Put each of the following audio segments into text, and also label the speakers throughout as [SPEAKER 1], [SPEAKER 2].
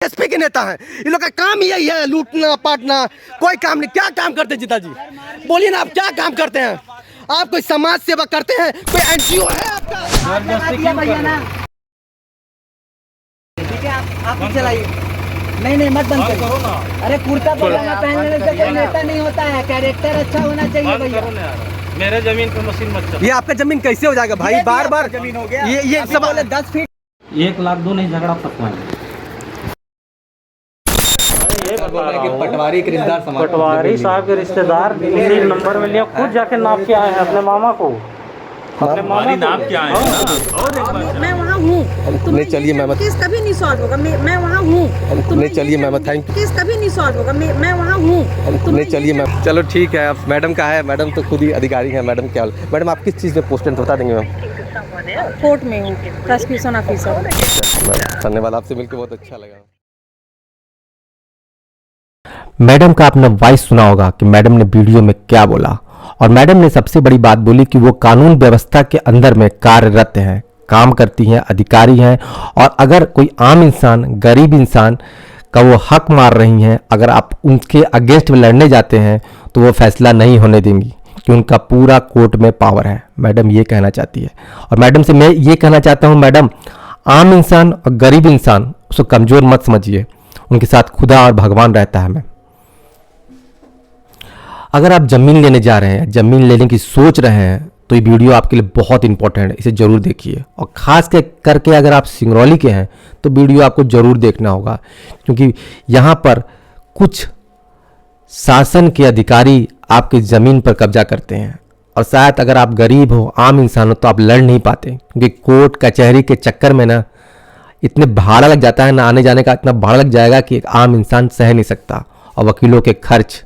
[SPEAKER 1] SP के नेता हैं, इन लोग का काम यही है, लूटना पाटना, कोई काम नहीं। क्या काम करते हैं जीता जी, बोलिए ना, आप क्या काम करते हैं? आप कोई समाज सेवा करते हैं? कोई एनजीओ है आपका?
[SPEAKER 2] ठीक है, आप ही चलाइए। नहीं मत बंद करो। अरे कुर्ता पजामा पहन लेने से कोई नेता नहीं होता है, कैरेक्टर अच्छा होना चाहिए भैया।
[SPEAKER 3] मेरे जमीन पे मशीन मत चल।
[SPEAKER 1] ये आपका जमीन कैसे हो जाएगा भाई? बार बार
[SPEAKER 2] जमीन हो गया।
[SPEAKER 1] ये सब
[SPEAKER 2] 10 फीट
[SPEAKER 3] 1 लाख दो नहीं, झगड़ा पकवाएंगे।
[SPEAKER 2] पटवारी के रिश्तेदार
[SPEAKER 3] पटवारी साहब के रिश्तेदार इसी नंबर में लिया, खुद जाके नाप के आए हैं अपने मामा को। अपने मामा नाम क्या है?
[SPEAKER 4] मैं वहाँ हूँ।
[SPEAKER 1] नहीं चलिए मैम,
[SPEAKER 4] केस कभी नहीं सॉल्व होगा। मैं वहाँ हूँ।
[SPEAKER 1] नहीं चलिए मैम, थैंक यू।
[SPEAKER 4] केस कभी नहीं सॉल्व होगा। मैं वहाँ हूँ।
[SPEAKER 1] नहीं चलिए मैम, चलो ठीक है। अब मैडम का है, मैडम तो खुद ही अधिकारी है। मैडम क्या, मैडम आप किस चीज़ में पोस्टेड बता देंगे मैम?
[SPEAKER 4] कोर्ट में हूँ, प्रोसिक्यूशन ऑफिसर।
[SPEAKER 1] धन्यवाद, आपसे मिलकर बहुत अच्छा लगा।
[SPEAKER 5] मैडम का आपने वॉइस सुना होगा कि मैडम ने वीडियो में क्या बोला, और मैडम ने सबसे बड़ी बात बोली कि वो कानून व्यवस्था के अंदर में कार्यरत हैं, काम करती हैं, अधिकारी हैं, और अगर कोई आम इंसान, गरीब इंसान का वो हक मार रही हैं, अगर आप उनके अगेंस्ट में लड़ने जाते हैं तो वो फैसला नहीं होने देंगी, कि उनका पूरा कोर्ट में पावर है। मैडम ये कहना चाहती है, और मैडम से मैं ये कहना चाहता हूँ, मैडम आम इंसान और गरीब इंसान उसको कमज़ोर मत समझिए, उनके साथ खुदा और भगवान रहता है। मैं अगर आप ज़मीन लेने जा रहे हैं, ज़मीन लेने की सोच रहे हैं, तो ये वीडियो आपके लिए बहुत इंपॉर्टेंट है, इसे ज़रूर देखिए। और ख़ास करके अगर आप सिंगरौली के हैं तो वीडियो आपको ज़रूर देखना होगा, क्योंकि यहाँ पर कुछ शासन के अधिकारी आपकी ज़मीन पर कब्जा करते हैं, और शायद अगर आप गरीब हो, आम इंसान हो, तो आप लड़ नहीं पाते, क्योंकि कोर्ट कचहरी के चक्कर में ना इतने भाड़ा लग जाता है ना, आने जाने का इतना भाड़ा लग जाएगा कि एक आम इंसान सह नहीं सकता। और वकीलों के खर्च,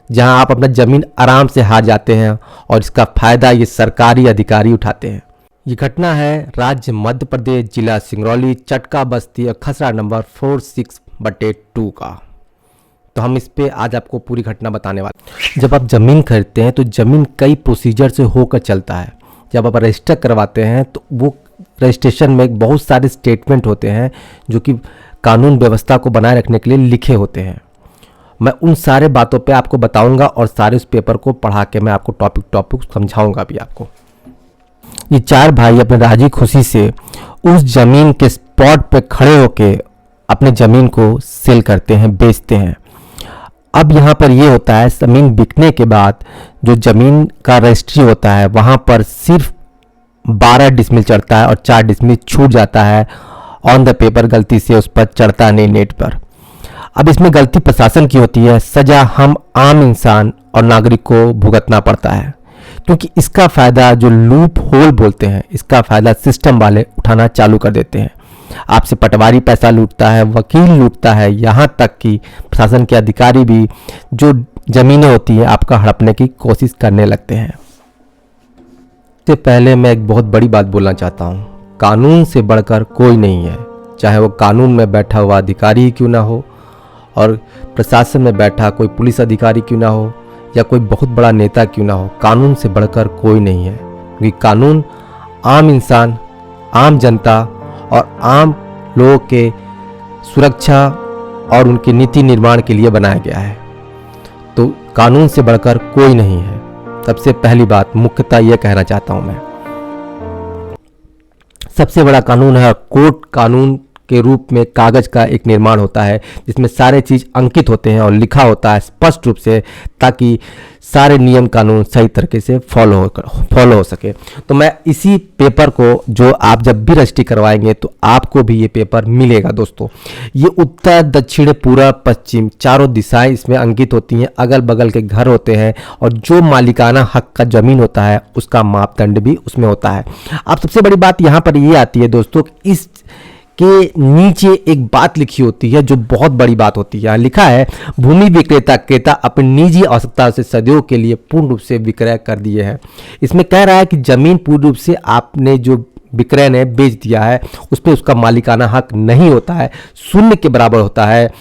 [SPEAKER 5] जहां आप अपना ज़मीन आराम से हार जाते हैं, और इसका फ़ायदा ये सरकारी अधिकारी उठाते हैं। ये घटना है राज्य मध्य प्रदेश, जिला सिंगरौली, चटका बस्ती और खसरा नंबर 46/2 का। तो हम इस पे आज आपको पूरी घटना बताने वाले। जब आप ज़मीन खरीदते हैं तो ज़मीन कई प्रोसीजर से होकर चलता है। जब आप रजिस्टर करवाते हैं तो वो रजिस्ट्रेशन में बहुत सारे स्टेटमेंट होते हैं जो कि कानून व्यवस्था को बनाए रखने के लिए लिखे होते हैं। मैं उन सारे बातों पे आपको बताऊंगा, और सारे उस पेपर को पढ़ा के मैं आपको टॉपिक समझाऊंगा भी आपको। ये 4 भाई अपने राजी खुशी से उस ज़मीन के स्पॉट पे खड़े होके अपने ज़मीन को सेल करते हैं, बेचते हैं। अब यहाँ पर ये होता है, ज़मीन बिकने के बाद जो ज़मीन का रजिस्ट्री होता है वहाँ पर सिर्फ 12 डिसमिल चढ़ता है, और 4 डिसमिल छूट जाता है ऑन द पेपर, गलती से उस पर चढ़ता नहीं नेट पर। अब इसमें गलती प्रशासन की होती है, सजा हम आम इंसान और नागरिक को भुगतना पड़ता है, क्योंकि इसका फ़ायदा जो लूप होल बोलते हैं, इसका फ़ायदा सिस्टम वाले उठाना चालू कर देते हैं। आपसे पटवारी पैसा लूटता है, वकील लूटता है, यहाँ तक कि प्रशासन के अधिकारी भी जो ज़मीनें होती हैं आपका हड़पने की कोशिश करने लगते हैं। इससे पहले मैं एक बहुत बड़ी बात बोलना चाहता हूँ, कानून से बढ़कर कोई नहीं है, चाहे वो कानून में बैठा हुआ अधिकारी ही क्यों ना हो, और प्रशासन में बैठा कोई पुलिस अधिकारी क्यों ना हो, या कोई बहुत बड़ा नेता क्यों ना हो, कानून से बढ़कर कोई नहीं है। क्योंकि कानून आम इंसान, आम जनता और आम लोगों के सुरक्षा और उनके नीति निर्माण के लिए बनाया गया है। तो कानून से बढ़कर कोई नहीं है। सबसे पहली बात मुख्यतः यह कहना चाहता हूं मैं, सबसे बड़ा कानून है कोर्ट कानून के रूप में कागज का एक निर्माण होता है, जिसमें सारे चीज़ अंकित होते हैं और लिखा होता है स्पष्ट रूप से, ताकि सारे नियम कानून सही तरीके से फॉलो हो सके। तो मैं इसी पेपर को, जो आप जब भी रजिस्ट्री करवाएंगे तो आपको भी ये पेपर मिलेगा दोस्तों। ये उत्तर, दक्षिण, पूर्व, पश्चिम चारों दिशाएं इसमें अंकित होती हैं, अगल बगल के घर होते हैं, और जो मालिकाना हक का ज़मीन होता है उसका मापदंड भी उसमें होता है। अब सबसे बड़ी बात यहाँ पर ये आती है दोस्तों, इस के नीचे एक बात लिखी होती है जो बहुत बड़ी बात होती है। यहाँ लिखा है, भूमि विक्रेता क्रेता अपनी निजी आवश्यकता से सदियों के लिए पूर्ण रूप से विक्रय कर दिए हैं। इसमें कह रहा है कि जमीन पूर्ण रूप से आपने जो विक्रय ने बेच दिया है उस पर उसका मालिकाना हक नहीं होता है, शून्य के बराबर होता है।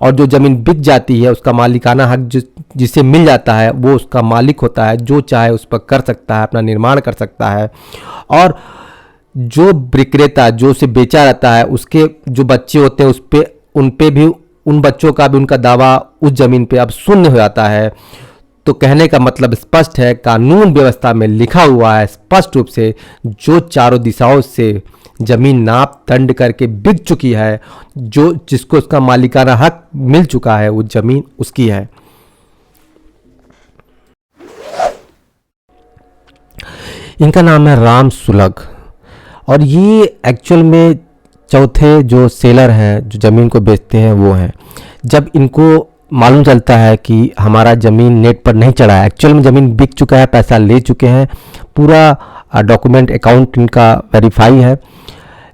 [SPEAKER 5] और जो ज़मीन बिक जाती है उसका मालिकाना हक जिसे मिल जाता है वो उसका मालिक होता है, जो चाहे उस पर कर सकता है, अपना निर्माण कर सकता है। और जो विक्रेता जो उसे बेचा रहता है उसके जो बच्चे होते हैं उस पर उन पे भी, उन बच्चों का भी उनका दावा उस ज़मीन पे अब शून्य हो जाता है। तो कहने का मतलब स्पष्ट है, कानून व्यवस्था में लिखा हुआ है स्पष्ट रूप से, जो चारों दिशाओं से ज़मीन नाप दंड करके बिक चुकी है, जो जिसको उसका मालिकाना हक मिल चुका है, वो ज़मीन उसकी है। इनका नाम है राम सुलग और ये एक्चुअल में चौथे जो सेलर हैं, जो ज़मीन को बेचते हैं, वो हैं। जब इनको मालूम चलता है कि हमारा ज़मीन नेट पर नहीं चढ़ा है, एक्चुअल में ज़मीन बिक चुका है, पैसा ले चुके हैं, पूरा डॉक्यूमेंट अकाउंट इनका वेरीफाई है,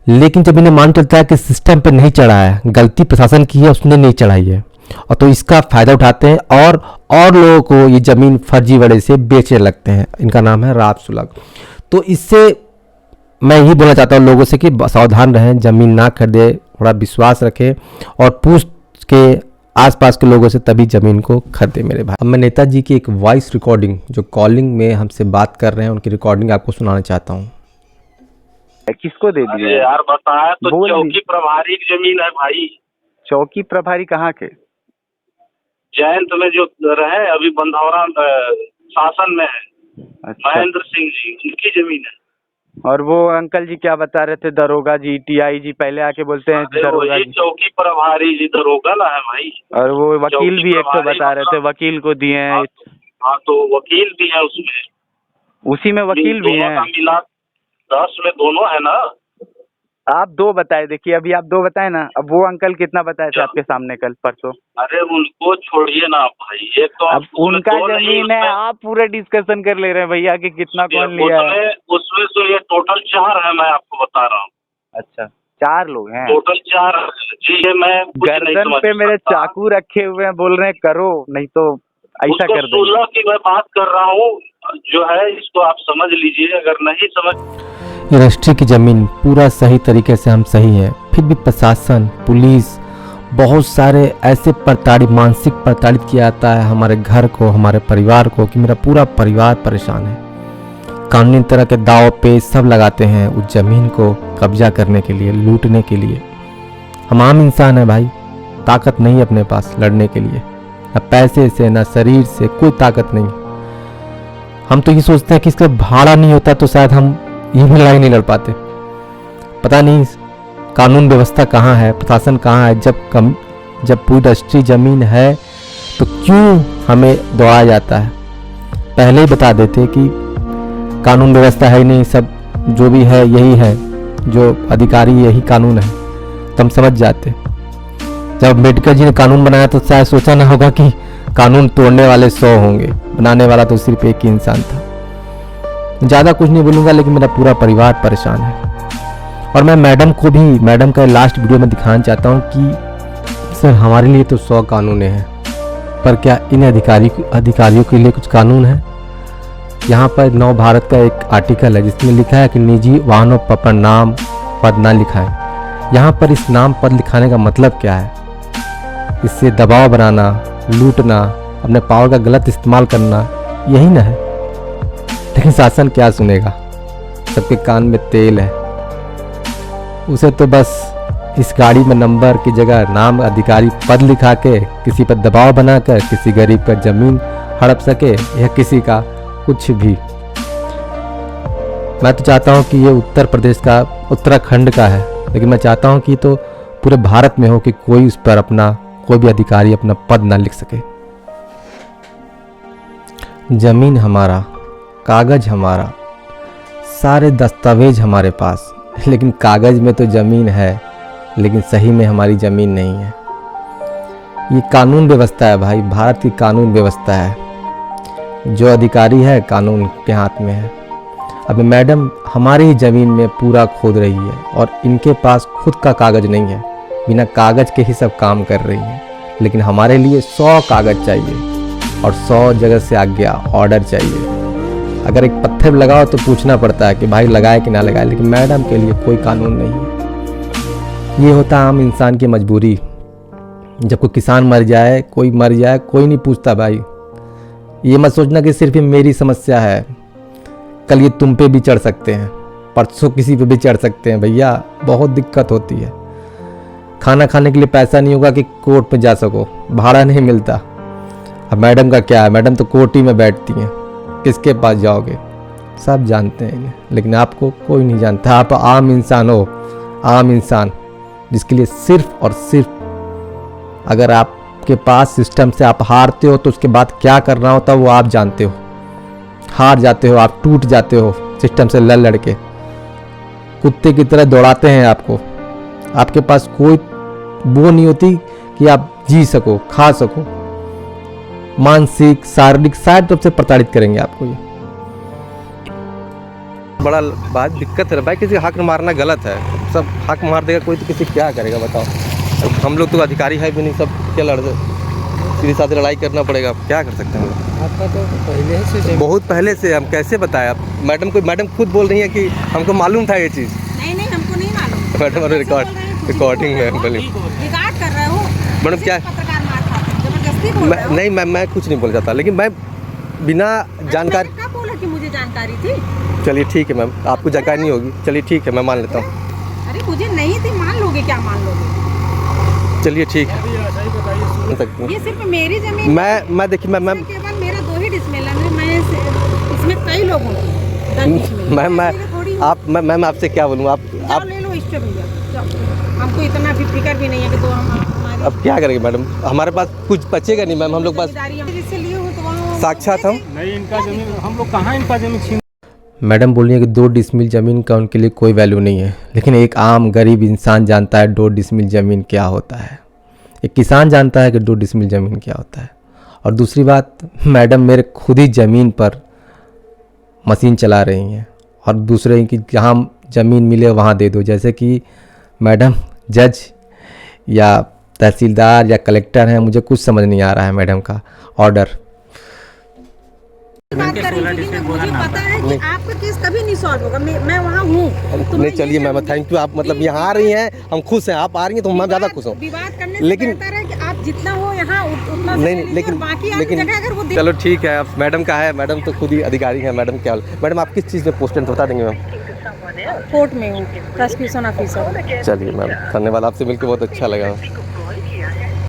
[SPEAKER 5] लेकिन जब इन्हें मालूम चलता है कि सिस्टम पे नहीं चढ़ा है, गलती प्रशासन की है, उसने नहीं चढ़ाई है, और तो इसका फ़ायदा उठाते हैं और लोगों को ये ज़मीन फर्जीवाड़े से बेचने लगते हैं। इनका नाम है राम सुलग। तो इससे मैं यही बोलना चाहता हूँ लोगों से कि सावधान रहें, ज़मीन ना खरीदे, थोड़ा विश्वास रखें और पूछ के आसपास के लोगों से तभी ज़मीन को खरीदे मेरे भाई। अब मैं नेताजी की एक वॉइस रिकॉर्डिंग, जो कॉलिंग में हमसे बात कर रहे हैं, उनकी रिकॉर्डिंग आपको सुनाना चाहता हूँ।
[SPEAKER 6] किसको दे दिए
[SPEAKER 7] यार बताया तो
[SPEAKER 6] बोल
[SPEAKER 7] चौकी प्रभारी की जमीन है भाई।
[SPEAKER 6] चौकी प्रभारी कहाँ के?
[SPEAKER 7] जयंत में जो रहे अभी बंधौरा शासन में है,
[SPEAKER 6] अच्छा।
[SPEAKER 7] महेंद्र सिंह जी, उनकी जमीन है।
[SPEAKER 6] और वो अंकल जी क्या बता रहे थे, दरोगा जी, टीआई जी पहले आके बोलते हैं
[SPEAKER 7] अरे
[SPEAKER 6] दरोगा
[SPEAKER 7] वही
[SPEAKER 6] जी,
[SPEAKER 7] चौकी प्रभारी जी दरोगा ना है भाई।
[SPEAKER 6] और वो वकील
[SPEAKER 7] चौकी
[SPEAKER 6] भी एक तो
[SPEAKER 7] प्रभारी
[SPEAKER 6] बता रहे थे,
[SPEAKER 7] मतलब-
[SPEAKER 6] वकील को दिए हैं।
[SPEAKER 7] हाँ तो वकील भी है उसमें,
[SPEAKER 6] उसी में वकील भी
[SPEAKER 7] दोनों
[SPEAKER 6] हैं।
[SPEAKER 7] का मिला 10 में दोनों है ना।
[SPEAKER 6] आप दो बताए, देखिए अभी आप दो बताए ना, अब वो अंकल कितना बताए थे आपके सामने कल परसों?
[SPEAKER 7] अरे उनको छोड़िए ना आप भाई, एक तो
[SPEAKER 6] अब
[SPEAKER 7] आप उसमें
[SPEAKER 6] उनका
[SPEAKER 7] दो नहीं,
[SPEAKER 6] जमीन है,
[SPEAKER 7] उसमें-
[SPEAKER 6] आप पूरे डिस्कशन कर ले रहे हैं भैया कि कितना कौन लिया है।
[SPEAKER 7] उसमें तो ये टोटल 4 है, मैं आपको बता रहा हूँ।
[SPEAKER 6] अच्छा, 4 लोग हैं।
[SPEAKER 7] टोटल 4 है जी। ये मैं कुछ नहीं
[SPEAKER 6] गर्दन
[SPEAKER 7] समझ
[SPEAKER 6] पे मेरे
[SPEAKER 7] सकता।
[SPEAKER 6] चाकू रखे हुए हैं, बोल रहे हैं करो, नहीं तो ऐसा
[SPEAKER 7] उसको
[SPEAKER 6] कर देंगे।
[SPEAKER 7] 16 की मैं बात कर रहा हूँ, जो है इसको आप समझ लीजिए। अगर नहीं समझ,
[SPEAKER 5] ये रजिस्ट्री की ज़मीन पूरा सही तरीके से हम सही है, फिर भी प्रशासन, पुलिस, बहुत सारे ऐसे मानसिक प्रताड़ित किया जाता है हमारे घर को, हमारे परिवार को, कि मेरा पूरा परिवार परेशान है। कानूनी तरह के दाव पेच सब लगाते हैं उस ज़मीन को कब्जा करने के लिए, लूटने के लिए। हम आम इंसान हैं भाई, ताकत नहीं है अपने पास लड़ने के लिए, न पैसे से न शरीर से, कोई ताकत नहीं। हम तो ये सोचते हैं कि इसका भाड़ा नहीं होता तो शायद हम ये भी लड़ाई नहीं लड़ पाते। पता नहीं कानून व्यवस्था कहाँ है, प्रशासन कहाँ है। जब पूरी रजिस्ट्री ज़मीन है तो क्यों हमें दौड़ाया जाता है? पहले ही बता देते कि कानून व्यवस्था है ही नहीं, सब जो भी है यही है, जो अधिकारी यही कानून है, तो हम समझ जाते। जब अम्बेडकर जी ने कानून बनाया तो शायद सोचा ना होगा कि कानून तोड़ने वाले 100 होंगे, बनाने वाला तो सिर्फ एक ही इंसान था। ज़्यादा कुछ नहीं बोलूँगा, लेकिन मेरा पूरा परिवार परेशान है। और मैं मैडम का लास्ट वीडियो में दिखाना चाहता हूँ कि सर हमारे लिए तो 100 कानून हैं, पर क्या इन अधिकारियों के लिए कुछ कानून है? यहाँ पर नव भारत का एक आर्टिकल है जिसमें लिखा है कि निजी वाहनों पर नाम पद ना लिखाएं। यहाँ पर इस नाम पद लिखाने का मतलब क्या है? इससे दबाव बनाना, लूटना, अपने पावर का गलत इस्तेमाल करना, यही ना है। लेकिन शासन क्या सुनेगा? सबके कान में तेल है, उसे तो बस इस गाड़ी में नंबर की जगह नाम, अधिकारी, पद लिखा के किसी पर दबाव बनाकर किसी गरीब का जमीन हड़प सके, या किसी का कुछ भी। मैं तो चाहता हूँ कि ये उत्तर प्रदेश का, उत्तराखंड का है, लेकिन मैं चाहता हूँ कि तो पूरे भारत में हो कि कोई उस पर कोई भी अधिकारी अपना पद ना लिख सके। जमीन हमारा, कागज हमारा, सारे दस्तावेज हमारे पास, लेकिन कागज में तो ज़मीन है, लेकिन सही में हमारी ज़मीन नहीं है। ये कानून व्यवस्था है भाई, भारत की कानून व्यवस्था है। जो अधिकारी है कानून के हाथ में है। अब मैडम हमारी ही ज़मीन में पूरा खोद रही है और इनके पास खुद का कागज़ नहीं है, बिना कागज़ के ही सब काम कर रही है। लेकिन हमारे लिए 100 कागज़ चाहिए और 100 जगह से आज्ञा, ऑर्डर चाहिए। अगर एक पत्थर लगाओ तो पूछना पड़ता है कि भाई लगाए कि ना लगाए, लेकिन मैडम के लिए कोई कानून नहीं है। ये होता आम इंसान की मजबूरी। जब कोई किसान मर जाए, कोई मर जाए, कोई नहीं पूछता भाई। ये मत सोचना कि सिर्फ ये मेरी समस्या है, कल ये तुम पे भी चढ़ सकते हैं, परसों किसी पे भी चढ़ सकते हैं। भैया बहुत दिक्कत होती है। खाना खाने के लिए पैसा नहीं होगा कि कोर्ट में जा सको, भाड़ा नहीं मिलता। अब मैडम का क्या है, मैडम तो कोर्ट ही में बैठती हैं, किसके पास जाओगे? सब जानते हैं इन्हें, लेकिन आपको कोई नहीं जानता। आप आम इंसान हो, आम इंसान, जिसके लिए सिर्फ और सिर्फ अगर आपके पास सिस्टम से आप हारते हो तो उसके बाद क्या करना होता है वो आप जानते हो। हार जाते हो, आप टूट जाते हो सिस्टम से लड़ लड़ के, कुत्ते की तरह दौड़ाते हैं आपको। आपके पास कोई वो नहीं होती कि आप जी सको, खा सको। मानसिक, शारीरिक सारी तरफ से प्रताड़ित करेंगे आपको। ये बड़ा बात दिक्कत है भाई, किसी का हक मारना गलत है। सब हक मार देगा कोई तो किसी क्या करेगा बताओ। अब हम लोग तो अधिकारी है भी नहीं, सब क्या लड़ दे, सीधे साथ लड़ाई करना पड़ेगा। अब क्या कर सकते हैं?
[SPEAKER 3] आपका तो पहले से
[SPEAKER 5] बहुत पहले से, हम कैसे बताएं? आप मैडम खुद बोल रही है कि हमको मालूम था ये चीज़।
[SPEAKER 4] नहीं नहीं हमको नहीं मालूम।
[SPEAKER 5] मैडम रिकॉर्डिंग है बोली।
[SPEAKER 4] रिकॉर्ड कर रहे हो
[SPEAKER 5] मैडम क्या,
[SPEAKER 4] पत्रकार मार खाते हो, जबरदस्ती बोल रहे हो।
[SPEAKER 5] नहीं मैं कुछ नहीं बोल जाता, लेकिन मैं बिना जानकारी।
[SPEAKER 4] क्या बोला कि मुझे जानकारी थी?
[SPEAKER 5] चलिए ठीक है मैम, आपको जानकारी नहीं होगी, चलिए ठीक है मैं मान लेता हूँ।
[SPEAKER 4] अरे मुझे नहीं थी, मान लोगे? क्या मान लोगे?
[SPEAKER 5] चलिए ठीक है, सुन सकती हैं।
[SPEAKER 4] ये सिर्फ मेरी जमीन
[SPEAKER 5] मैं देखिए मैम
[SPEAKER 4] केवल मेरा 2 ही डिसमिल है। मैं इसमें कई लोगों की 10 डिसमिल।
[SPEAKER 5] मैम आपसे क्या बोलूँ? आप
[SPEAKER 4] ले लो इससे भैया, जाओ। हमको इतना भी फिक्र भी नहीं है कि तो हमारी
[SPEAKER 5] अब क्या करेंगे मैडम, हमारे पास कुछ बचेगा नहीं मैम। हम लोग बस
[SPEAKER 4] जिम्मेदारी हम इससे लिए हो तो वहाँ
[SPEAKER 5] साक्षात हम
[SPEAKER 3] नहीं, इनका जमीन हम लोग कहाँ इनका जमीन छीन।
[SPEAKER 5] मैडम बोल रही है कि 2 डिसमिल ज़मीन का उनके लिए कोई वैल्यू नहीं है, लेकिन एक आम गरीब इंसान जानता है 2 डिसमिल ज़मीन क्या होता है। एक किसान जानता है कि 2 डिसमिल ज़मीन क्या होता है। और दूसरी बात, मैडम मेरे खुद ही ज़मीन पर मशीन चला रही हैं और दूसरे कि जहाँ ज़मीन मिले वहाँ दे दो। जैसे कि मैडम जज या तहसीलदार या कलेक्टर हैं, मुझे कुछ समझ नहीं आ रहा है मैडम का ऑर्डर।
[SPEAKER 4] बात कर रही हूँ, मुझे पता है कि आपका केस कभी नहीं सॉल्व होगा। मैं वहाँ हूँ।
[SPEAKER 5] नहीं चलिए मैम, थैंक यू। आप मतलब यहाँ आ रही हैं, हम खुश हैं। आप आ रही हैं तो मैं ज़्यादा खुश हूँ।
[SPEAKER 4] विवाद करने
[SPEAKER 5] लेकिन
[SPEAKER 4] से बेहतर है कि आप जितना हो यहाँ उतना से
[SPEAKER 5] नहीं,
[SPEAKER 4] लीजिए,
[SPEAKER 5] लेकिन
[SPEAKER 4] और बाकी आपकी जगह अगर वो
[SPEAKER 5] चलो ठीक है। अब मैडम का है, मैडम तो खुद ही अधिकारी है। मैडम क्या, मैडम आप किस चीज़ में पोस्टेड बता देंगे मैम?
[SPEAKER 4] कोर्ट में हूँ, प्रोसिक्यूशन ऑफिसर।
[SPEAKER 5] चलिए मैम, धन्यवाद, आपसे मिलकर बहुत अच्छा लगा।